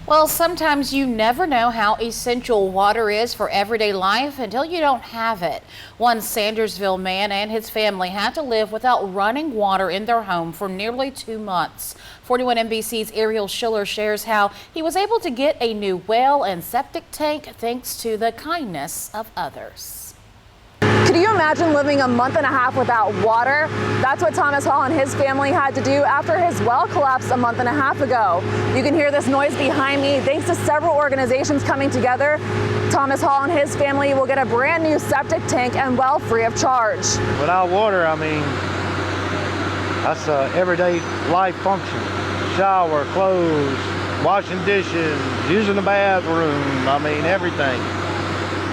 Well, sometimes you never know how essential water is for everyday life until you don't have it. One Sandersville man and his family had to live without running water in their home for nearly 2 months. 41 NBC's Ariel Schiller shares how he was able to get a new well and septic tank thanks to the kindness of others. Could you imagine living a month and a half without water? That's what Thomas Hall and his family had to do after his well collapsed a month and a half ago. You can hear this noise behind me. Thanks to several organizations coming together, Thomas Hall and his family will get a brand new septic tank and well free of charge. Without water, I mean, that's an everyday life function. Shower, clothes, washing dishes, using the bathroom, I mean, everything.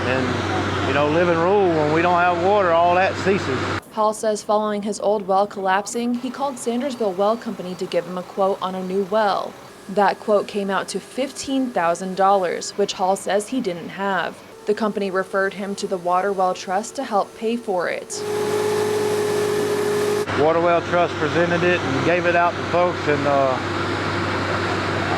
And, you know, living rural, when we don't have water, all that ceases. Hall says following his old well collapsing, he called Sandersville Well Company to give him a quote on a new well. That quote came out to $15,000, which Hall says he didn't have. The company referred him to the Water Well Trust to help pay for it. Water Well Trust presented it and gave it out to folks, and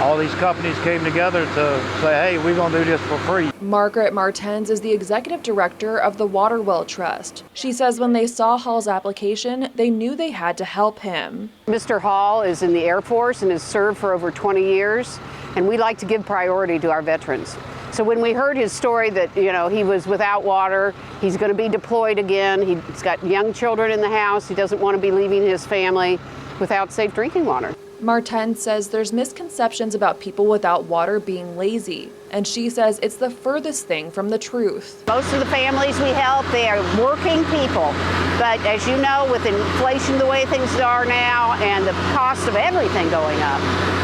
all these companies came together to say, hey, we're going to do this for free. Margaret Martens is the executive director of the Water Well Trust. She says when they saw Hall's application, they knew they had to help him. Mr. Hall is in the Air Force and has served for over 20 years, and we like to give priority to our veterans. So when we heard his story that, you know, he was without water, he's going to be deployed again, he's got young children in the house, he doesn't want to be leaving his family without safe drinking water. Martens says there's misconceptions about people without water being lazy, and she says it's the furthest thing from the truth. Most of the families we help, they are working people, but as you know, with inflation the way things are now and the cost of everything going up,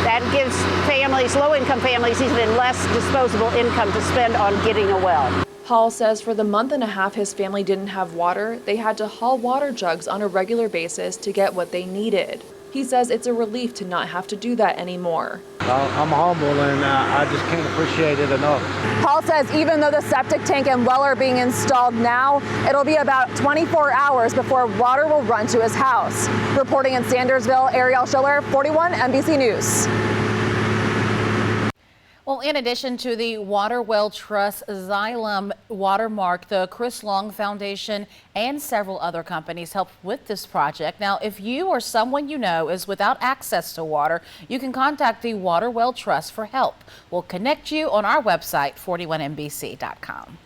that gives families, low-income families, even less disposable income to spend on getting a well. Hall says for the month and a half his family didn't have water, they had to haul water jugs on a regular basis to get what they needed. He says it's a relief to not have to do that anymore. I'm humble, and I just can't appreciate it enough. Hall says even though the septic tank and well are being installed now, it'll be about 24 hours before water will run to his house. Reporting in Sandersville, Ariel Schiller, 41 NBC News. Well, in addition to the Water Well Trust Xylem watermark, the Chris Long Foundation and several other companies helped with this project. Now, if you or someone you know is without access to water, you can contact the Water Well Trust for help. We'll connect you on our website, 41NBC.com.